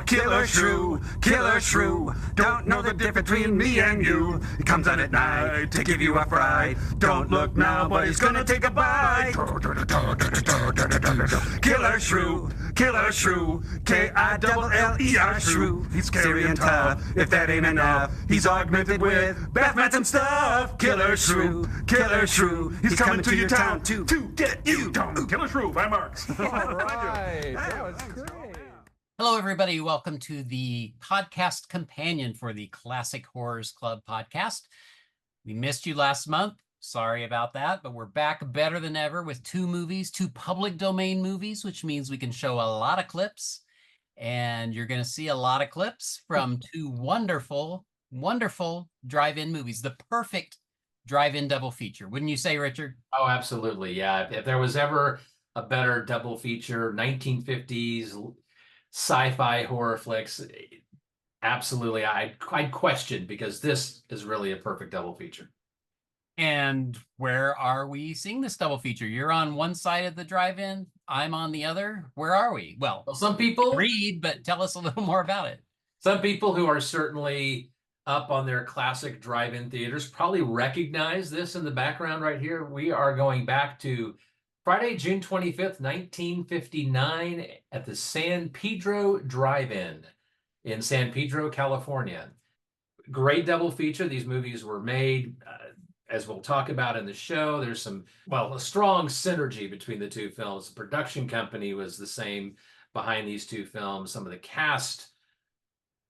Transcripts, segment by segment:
Killer Shrew, don't know the difference between me and you. He comes out at night to give you a fright. Don't look now, but he's gonna take a bite. Killer Shrew, K-I-double-L-E-R Shrew. He's scary and tough, if that ain't enough. He's augmented with Batman some stuff. Killer Shrew, he's coming to your town to get you. Killer Shrew, by Marks. All right, that was great. Hello, everybody. Welcome to the podcast companion for the Classic Horrors Club podcast. We missed you last month. Sorry about that, but we're back better than ever with two public domain movies, which means we can show a lot of clips. And you're going to see a lot of clips from two wonderful, wonderful drive-in movies. The perfect drive-in double feature. Wouldn't you say, Richard? Oh, absolutely. Yeah. If there was ever a better double feature, 1950s sci-fi horror flicks, absolutely. I'd question, because this is really a perfect double feature. And where are we seeing this double feature? You're on one side of the drive-in, I'm on the other. Where are we? Well, some people read, but tell us a little more about it. Some people who are certainly up on their classic drive-in theaters probably recognize this in the background right here. We are going back to Friday, June 25th, 1959 at the San Pedro Drive-In in San Pedro, California. Great double feature. These movies were made, as we'll talk about in the show. There's a strong synergy between the two films. The production company was the same behind these two films. Some of the cast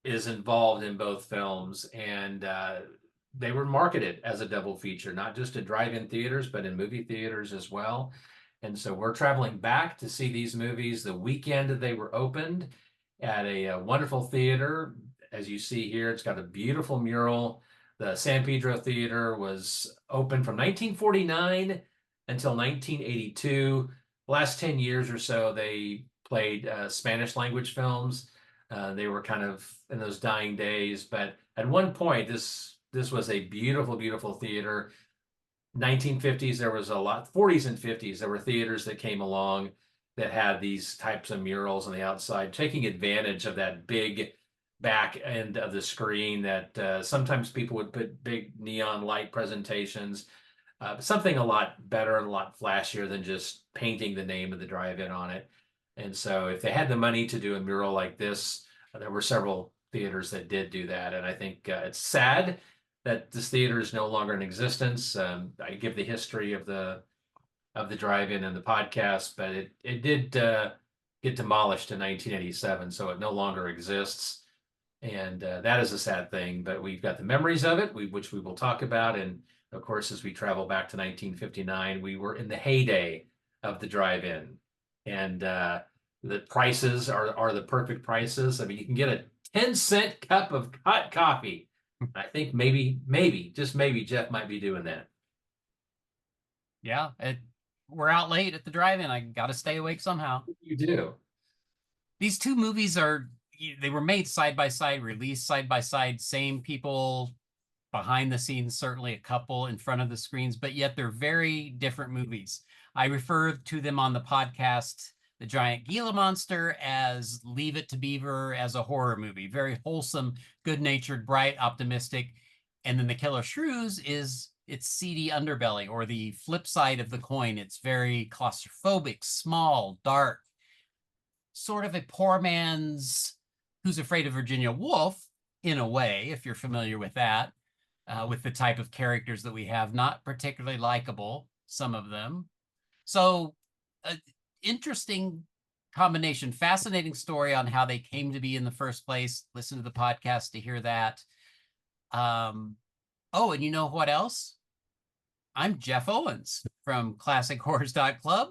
is involved in both films, and they were marketed as a double feature, not just at drive-in theaters, but in movie theaters as well. And so we're traveling back to see these movies the weekend that they were opened at a wonderful theater. As you see here, it's got a beautiful mural. The San Pedro Theater was open from 1949 until 1982. Last 10 years or so, they played Spanish language films. They were kind of in those dying days, but at one point, this was a beautiful, beautiful theater. 1950s, there was a lot, 40s and 50s, there were theaters that came along that had these types of murals on the outside, taking advantage of that big back end of the screen that sometimes people would put big neon light presentations, something a lot better and a lot flashier than just painting the name of the drive-in on it. And so if they had the money to do a mural like this, there were several theaters that did do that. And I think it's sad that this theater is no longer in existence. I give the history of the drive-in in the podcast, but it did get demolished in 1987, so it no longer exists. And that is a sad thing, but we've got the memories of it, which we will talk about. And of course, as we travel back to 1959, we were in the heyday of the drive-in. And the prices are the perfect prices. I mean, you can get a 10-cent cup of hot coffee. I think maybe, just maybe, Jeff might be doing that. Yeah, we're out late at the drive-in. I got to stay awake somehow. You do. These two movies they were made side by side, released side by side, same people behind the scenes, certainly a couple in front of the screens, but yet they're very different movies. I refer to them on the podcast, The Giant Gila Monster, as Leave It to Beaver, as a horror movie, very wholesome, good-natured, bright, optimistic. And then The Killer Shrews is its seedy underbelly, or the flip side of the coin. It's very claustrophobic, small, dark, sort of a poor man's Who's Afraid of Virginia Woolf, in a way, if you're familiar with that, with the type of characters that we have, not particularly likable, some of them. So, interesting combination, fascinating story on how they came to be in the first place. Listen to the podcast to hear that. Oh, and you know what else? I'm Jeff Owens from ClassicHorrors.club.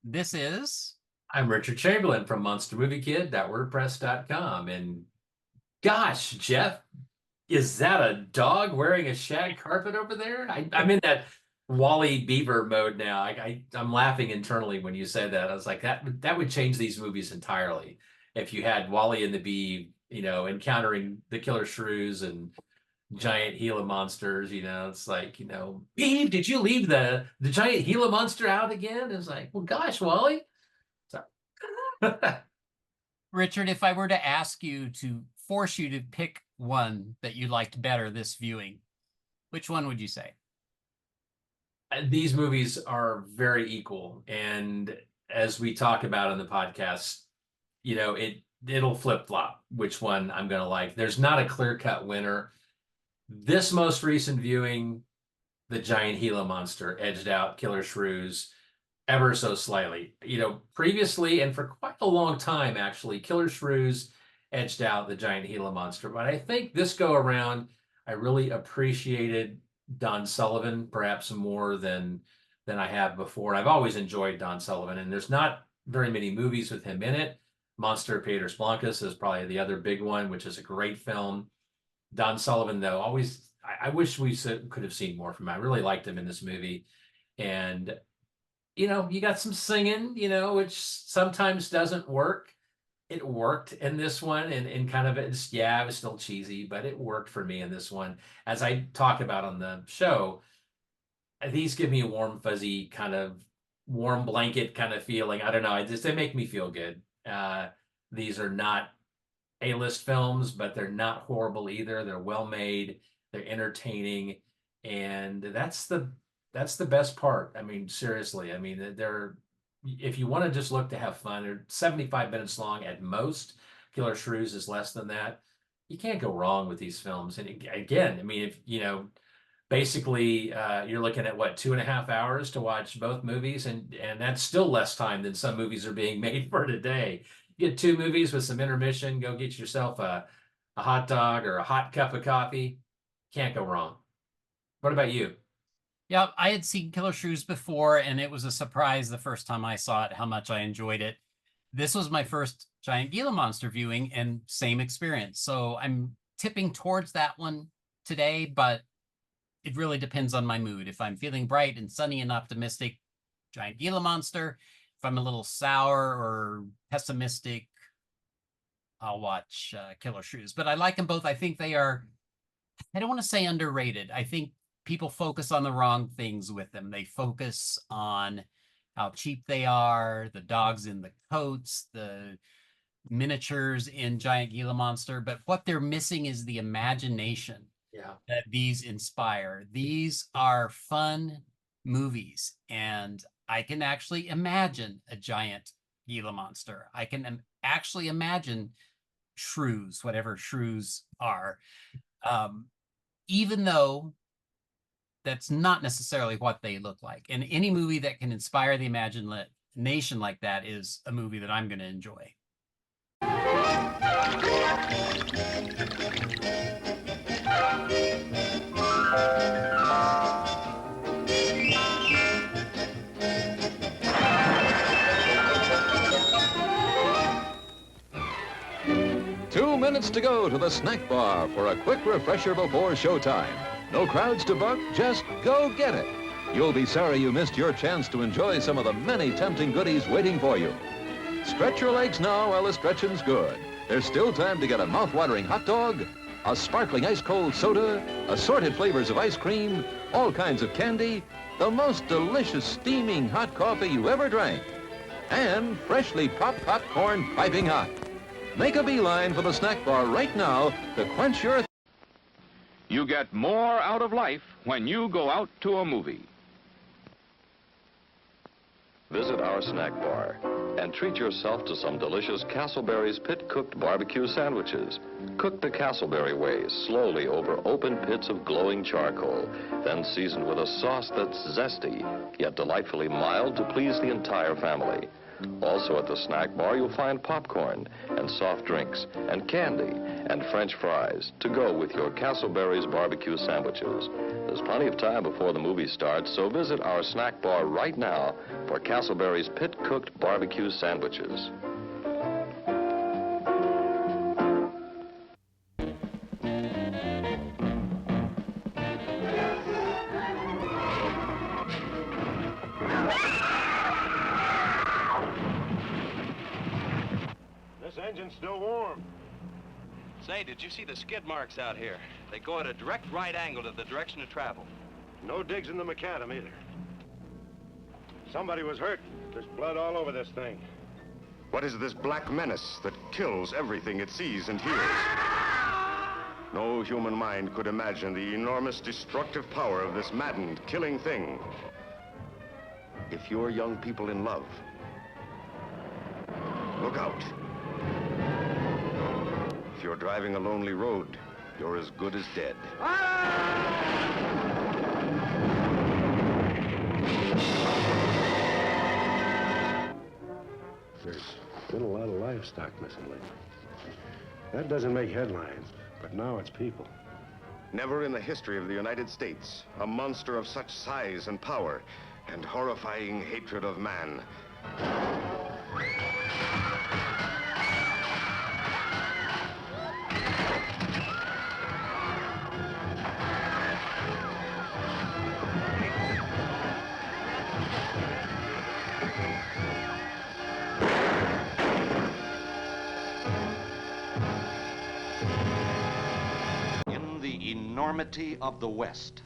This is... I'm Richard Chamberlain from MonsterMovieKid.wordpress.com. And gosh, Jeff, is that a dog wearing a shag carpet over there? I'm in that Wally Beaver mode now. I'm laughing internally when you said that. I was like, that would change these movies entirely. If you had Wally and the Bee, encountering the Killer Shrews and giant Gila monsters, it's like, Beeve, did you leave the giant Gila monster out again? It's like, well, gosh, Wally. So Richard, if I were to ask you to force you to pick one that you liked better this viewing, which one would you say? These movies are very equal, and as we talk about in the podcast, it'll flip-flop which one I'm going to like. There's not a clear-cut winner. This most recent viewing, the giant Gila monster edged out Killer Shrews ever so slightly. Previously, and for quite a long time actually, Killer Shrews edged out the giant Gila monster. But I think this go around, I really appreciated Don Sullivan perhaps more than I have before. I've always enjoyed Don Sullivan, and there's not very many movies with him in it. Monster Peter Blancas is probably the other big one, which is a great film. Don Sullivan, though, always, I wish we could have seen more from him. I really liked him in this movie. And, you got some singing, which sometimes doesn't work. It worked in this one, and kind of, it was still cheesy, but it worked for me in this one. As I talked about on the show, these give me a warm, fuzzy, kind of warm blanket kind of feeling. I don't know. They make me feel good. These are not A-list films, but they're not horrible either. They're well made. They're entertaining, and that's the best part. I mean, seriously. I mean, if you want to just look to have fun, they're 75 minutes long at most. Killer Shrews is less than that. You can't go wrong with these films. And again, I mean, if basically you're looking at what, 2.5 hours to watch both movies, and that's still less time than some movies are being made for today. You get 2 movies with some intermission, go get yourself a hot dog or a hot cup of coffee. Can't go wrong. What about you? Yeah, I had seen Killer Shrews before, and it was a surprise the first time I saw it how much I enjoyed it. This was my first giant Gila monster viewing, and same experience. So I'm tipping towards that one today, but it really depends on my mood. If I'm feeling bright and sunny and optimistic, giant Gila monster. If I'm a little sour or pessimistic, I'll watch Killer Shrews. But I like them both. I think they are, I don't want to say underrated. I think people focus on the wrong things with them. They focus on how cheap they are, the dogs in the coats, the miniatures in Giant Gila Monster. But what they're missing is the imagination that these inspire. These are fun movies, and I can actually imagine a giant Gila monster. I can actually imagine shrews, whatever shrews are, even though that's not necessarily what they look like. And any movie that can inspire the imagination like that is a movie that I'm going to enjoy. 2 minutes to go to the snack bar for a quick refresher before showtime. No crowds to buck, just go get it. You'll be sorry you missed your chance to enjoy some of the many tempting goodies waiting for you. Stretch your legs now while the stretching's good. There's still time to get a mouth-watering hot dog, a sparkling ice-cold soda, assorted flavors of ice cream, all kinds of candy, the most delicious steaming hot coffee you ever drank, and freshly popped popcorn piping hot. Make a beeline for the snack bar right now to quench your... You get more out of life when you go out to a movie. Visit our snack bar and treat yourself to some delicious Castleberry's pit-cooked barbecue sandwiches. Cooked the Castleberry way, slowly over open pits of glowing charcoal, then seasoned with a sauce that's zesty, yet delightfully mild to please the entire family. Also at the snack bar, you'll find popcorn and soft drinks and candy and French fries to go with your Castleberry's barbecue sandwiches. There's plenty of time before the movie starts, so visit our snack bar right now for Castleberry's pit-cooked barbecue sandwiches. Engine's still warm. Say, did you see the skid marks out here? They go at a direct right angle to the direction of travel. No digs in the macadam either. Somebody was hurt. There's blood all over this thing. What is this black menace that kills everything it sees and hears? No human mind could imagine the enormous destructive power of this maddened, killing thing. If you're young people in love, look out. If you're driving a lonely road, you're as good as dead. There's been a lot of livestock missing lately. That doesn't make headlines, but now it's people. Never in the history of the United States, a monster of such size and power and horrifying hatred of man. In the enormity of the West,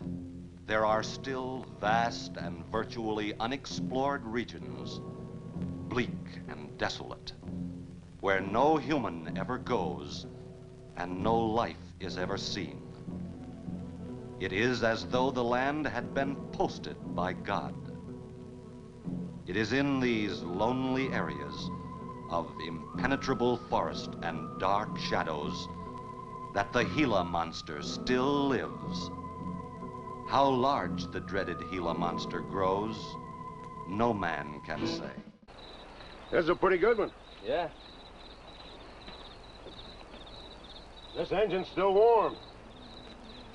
there are still vast and virtually unexplored regions, bleak and desolate, where no human ever goes and no life is ever seen. It is as though the land had been posted by God. It is in these lonely areas of impenetrable forest and dark shadows that the Gila monster still lives. How large the dreaded Gila monster grows, no man can say. That's a pretty good one. Yeah. This engine's still warm.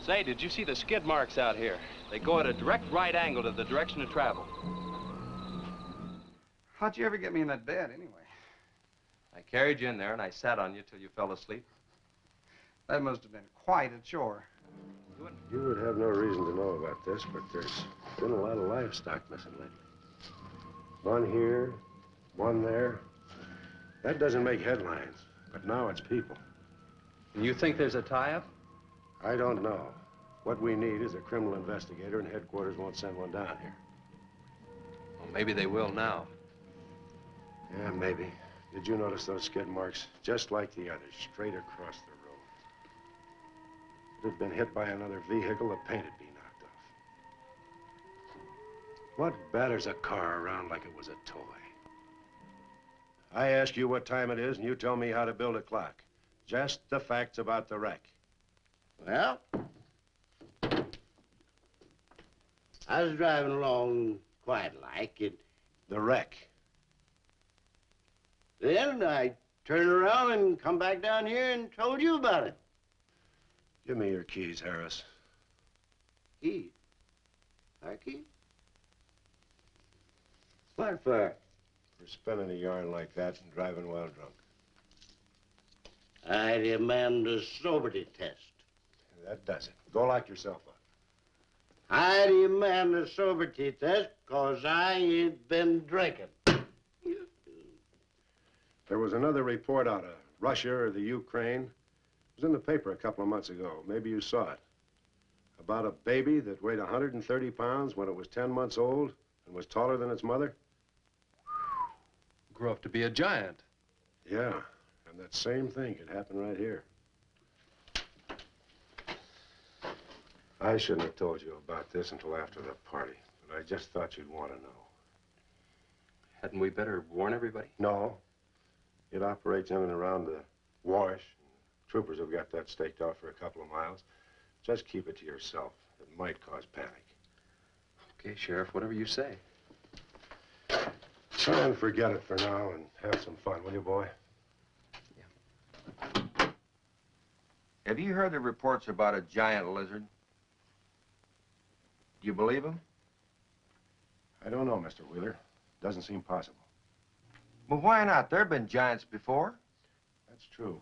Say, did you see the skid marks out here? They go at a direct right angle to the direction of travel. How'd you ever get me in that bed, anyway? I carried you in there and I sat on you till you fell asleep. That must have been quite a chore. You would have no reason to know about this, but there's been a lot of livestock missing lately. One here, one there. That doesn't make headlines, but now it's people. And you think there's a tie-up? I don't know. What we need is a criminal investigator, and headquarters won't send one down here. Well, maybe they will now. Yeah, maybe. Did you notice those skid marks? Just like the others, straight across the road. It had been hit by another vehicle, the paint had been knocked off. What batters a car around like it was a toy? I ask you what time it is, and you tell me how to build a clock. Just the facts about the wreck. Well, I was driving along quiet like it. The wreck. Then I turned around and come back down here and told you about it. Give me your keys, Harris. Keys? Our keys? What for? For spinning a yarn like that and driving while drunk. I demand a sobriety test. That does it. Go lock yourself up. I demand a sobriety test because I ain't been drinking. There was another report out of Russia or the Ukraine. It was in the paper a couple of months ago. Maybe you saw it. About a baby that weighed 130 pounds when it was 10 months old and was taller than its mother. Grew up to be a giant. Yeah, and that same thing could happen right here. I shouldn't have told you about this until after the party, but I just thought you'd want to know. Hadn't we better warn everybody? No. It operates in and around the wash. Troopers have got that staked out for a couple of miles. Just keep it to yourself. It might cause panic. Okay, Sheriff, whatever you say. Try and forget it for now and have some fun, will you, boy? Yeah. Have you heard the reports about a giant lizard? Do you believe them? I don't know, Mr. Wheeler. Doesn't seem possible. Well, why not? There have been giants before. That's true.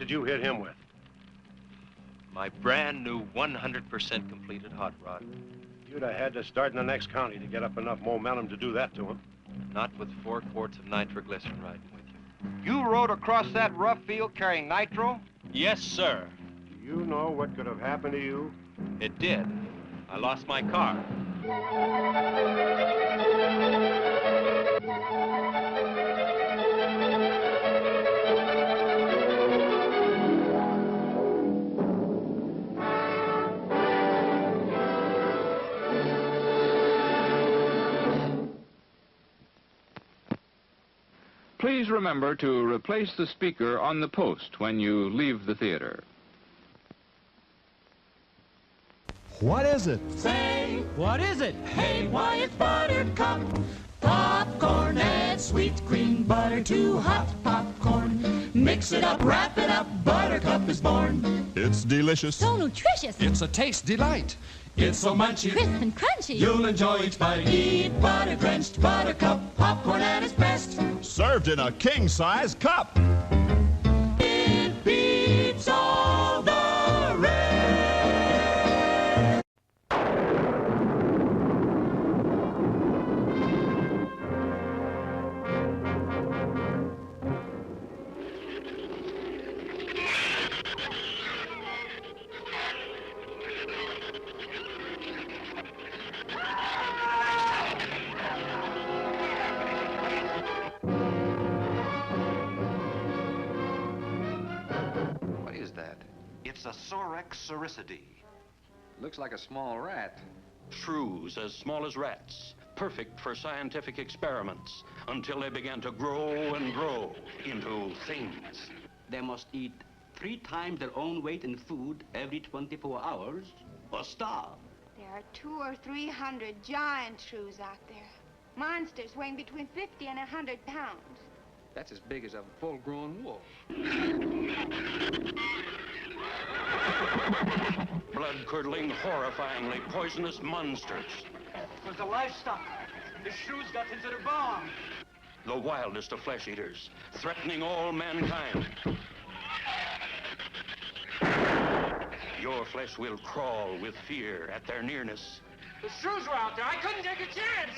did you hit him with? My brand new 100% completed hot rod. You'd have had to start in the next county to get up enough momentum to do that to him. Not with 4 quarts of nitroglycerin riding with you. You rode across that rough field carrying nitro? Yes, sir. Do you know what could have happened to you? It did. I lost my car. Please remember to replace the speaker on the post when you leave the theater. What is it? Say, what is it? Hey, why, it's Buttercup. Popcorn, add sweet cream butter to hot popcorn. Mix it up, wrap it up, Buttercup is born. It's delicious. So nutritious. It's a taste delight. It's so munchy, crisp and crunchy. You'll enjoy each bite. Eat butter-drenched Buttercup popcorn at its best. Served in a king-size cup. It beats all the rest. What is that? It's a Sorex cericidae. Looks like a small rat. Shrews as small as rats, perfect for scientific experiments, until they began to grow and grow into things. They must eat 3 times their own weight in food every 24 hours or starve. There are 200 or 300 giant shrews out there. Monsters weighing between 50 and 100 pounds. That's as big as a full-grown wolf. Blood-curdling, horrifyingly poisonous monsters. It was the livestock. The shrews got into the barn. The wildest of flesh eaters, threatening all mankind. Your flesh will crawl with fear at their nearness. The shrews were out there. I couldn't take a chance.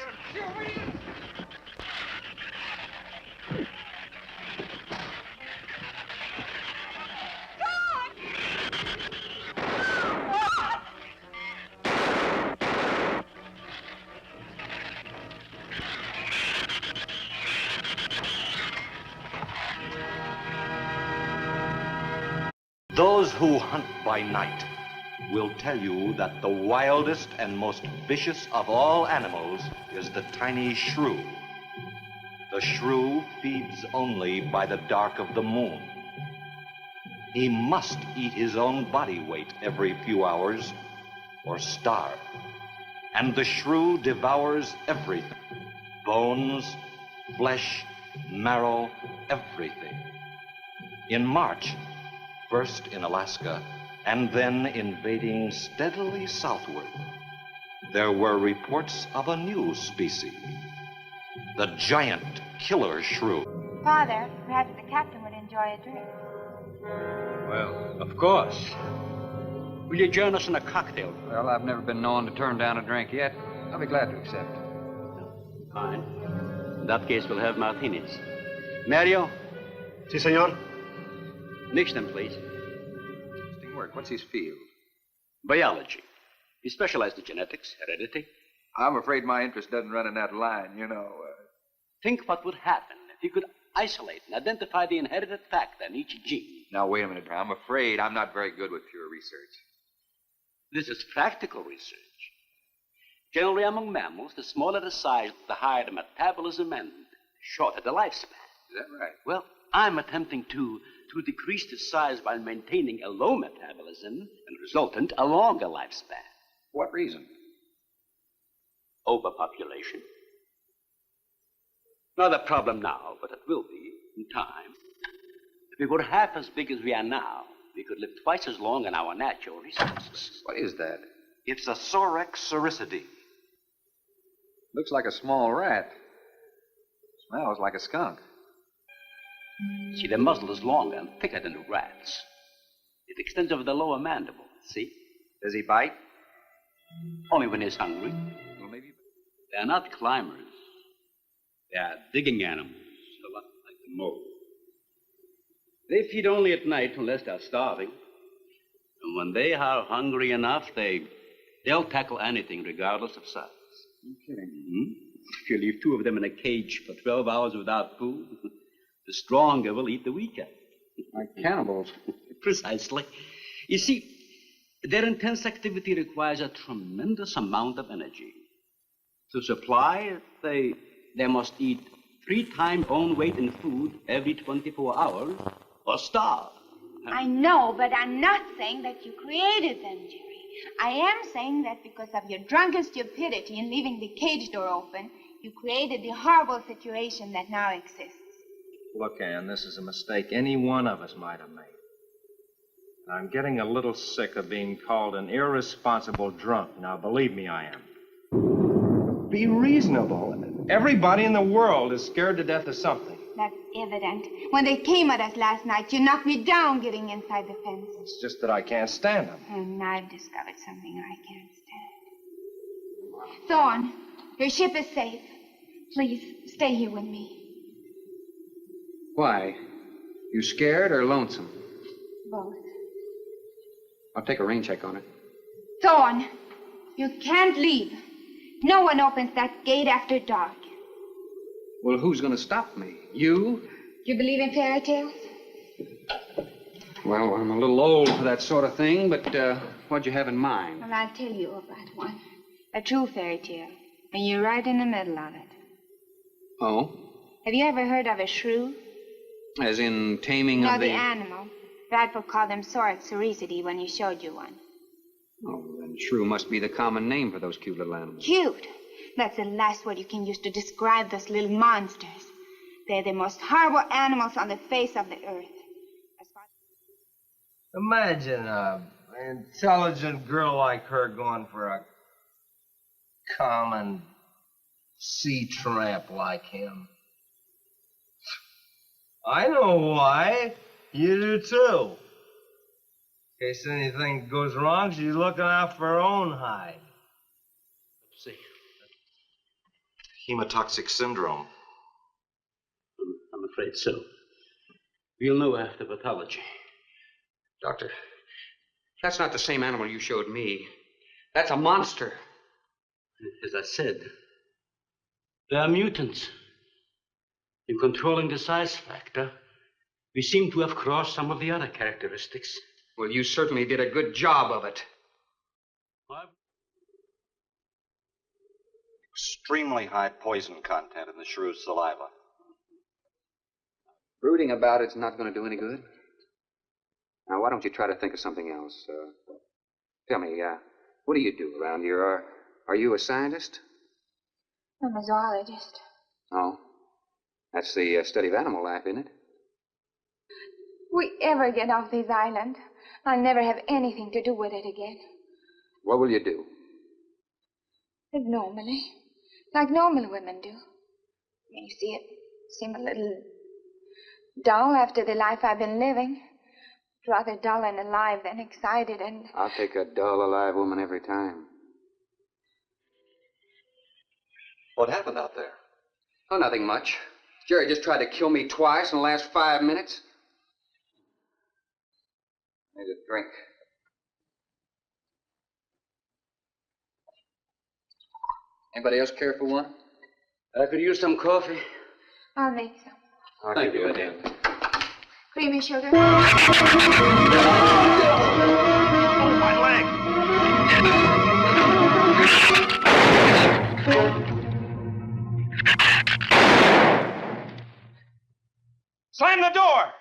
Those who hunt by night will tell you that the wildest and most vicious of all animals is the tiny shrew. The shrew feeds only by the dark of the moon. He must eat his own body weight every few hours or starve. And the shrew devours everything. Bones, flesh, marrow, everything. In March, first in Alaska, and then invading steadily southward, there were reports of a new species, the giant killer shrew. Father, perhaps the captain would enjoy a drink. Well, of course. Will you join us in a cocktail? Well, I've never been known to turn down a drink yet. I'll be glad to accept. Fine. In that case, we'll have martinis. Mario? Si, senor. Mix them, please. Interesting work. What's his field? Biology. He specialized in genetics, heredity. I'm afraid my interest doesn't run in that line, you know. Think what would happen if you could isolate and identify the inherited factor in each gene. Now, wait a minute. I'm afraid I'm not very good with pure research. This is practical research. Generally, among mammals, the smaller the size, the higher the metabolism and shorter the lifespan. Is that right? Well, I'm attempting to decrease the size by maintaining a low metabolism and resultant a longer lifespan. What reason? Overpopulation. Not a problem now, but it will be in time. If we were half as big as we are now, we could live twice as long on our natural resources. What is that? It's a Sorex cericidae. Looks like a small rat. Smells like a skunk. See, the muzzle is longer and thicker than the rat's. It extends over the lower mandible, see? Does he bite? Only when he's hungry. Well, maybe. They're not climbers. They are digging animals, a lot like the mole. They feed only at night unless they're starving. And when they are hungry enough, they'll tackle anything regardless of size. You're kidding. Hmm? If you leave two of them in a cage for 12 hours without food, the stronger will eat the weaker. Like cannibals. Precisely. You see, their intense activity requires a tremendous amount of energy. To supply it, they must eat 3 times own weight in food every 24 hours or starve. I know, but I'm not saying that you created them, Jerry. I am saying that because of your drunken stupidity in leaving the cage door open, you created the horrible situation that now exists. Look, Ann, this is a mistake any one of us might have made. I'm getting a little sick of being called an irresponsible drunk. Now, believe me, I am. Be reasonable. Everybody in the world is scared to death of something. That's evident. When they came at us last night, you knocked me down getting inside the fence. It's just that I can't stand them. And I've discovered something I can't stand. Thorne, your ship is safe. Please, stay here with me. Why? You scared or lonesome? Both. I'll take a rain check on it. Thorne, you can't leave. No one opens that gate after dark. Well, who's going to stop me? You? You believe in fairy tales? Well, I'm a little old for that sort of thing, but what'd you have in mind? Well, I'll tell you about one. A true fairy tale. And you're right in the middle of it. Oh? Have you ever heard of a shrew? As in taming No, of the animal. Bradford called them Soricity when he showed you one. Oh, then shrew must be the common name for those cute little animals. Cute. That's the last word you can use to describe those little monsters. They're the most horrible animals on the face of the earth. Imagine an intelligent girl like her going for a common sea tramp like him. I know why. You do too. In case anything goes wrong, she's looking out for her own hide. Let's see. Hemotoxic syndrome. I'm afraid so. We'll know after pathology. Doctor, that's not the same animal you showed me. That's a monster. As I said, they are mutants. In controlling the size factor, we seem to have crossed some of the other characteristics. Well, you certainly did a good job of it. Extremely high poison content in the shrew's saliva. Brooding about it's not going to do any good. Now, why don't you try to think of something else? Tell me, what do you do around here? Are you a scientist? I'm a zoologist. Oh, that's the study of animal life, isn't it? If we ever get off this island, I'll never have anything to do with it again. What will you do? Live normally, like normal women do. You see, it seemed a little dull after the life I've been living. Rather dull and alive than excited and... I'll take a dull, alive woman every time. What happened out there? Oh, nothing much. Jerry just tried to kill me twice in the last 5 minutes. Need a drink. Anybody else care for one? I could use some coffee. I'll make some. Thank you, madam. Creamy sugar. Oh, my leg! Slam the door!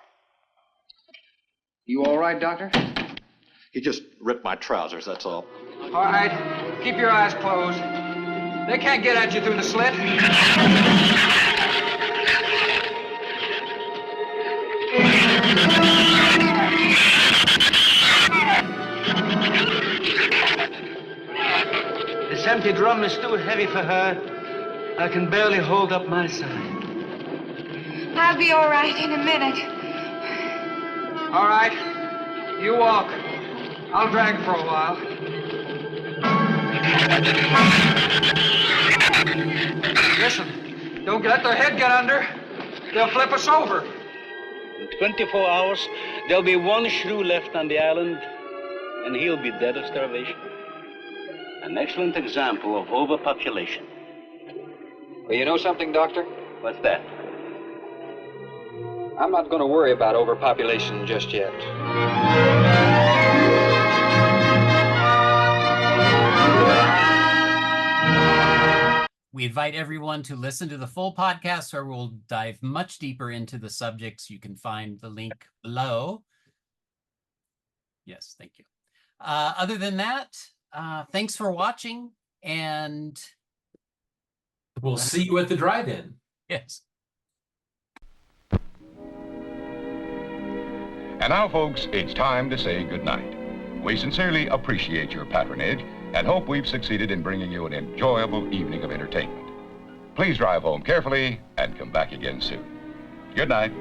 You all right, Doctor? He just ripped my trousers, that's all. All right. Keep your eyes closed. They can't get at you through the slit. This empty drum is too heavy for her. I can barely hold up my side. I'll be all right in a minute. All right. You walk. I'll drag for a while. Listen, don't let their head get under. They'll flip us over. In 24 hours, there'll be one shrew left on the island, and he'll be dead of starvation. An excellent example of overpopulation. Well, you know something, Doctor? What's that? I'm not going to worry about overpopulation just yet. We invite everyone to listen to the full podcast where we'll dive much deeper into the subjects. You can find the link below. Yes, thank you. Other than that, thanks for watching, and we'll see you at the drive-in. Yes. And now, folks, it's time to say goodnight. We sincerely appreciate your patronage and hope we've succeeded in bringing you an enjoyable evening of entertainment. Please drive home carefully and come back again soon. Good night.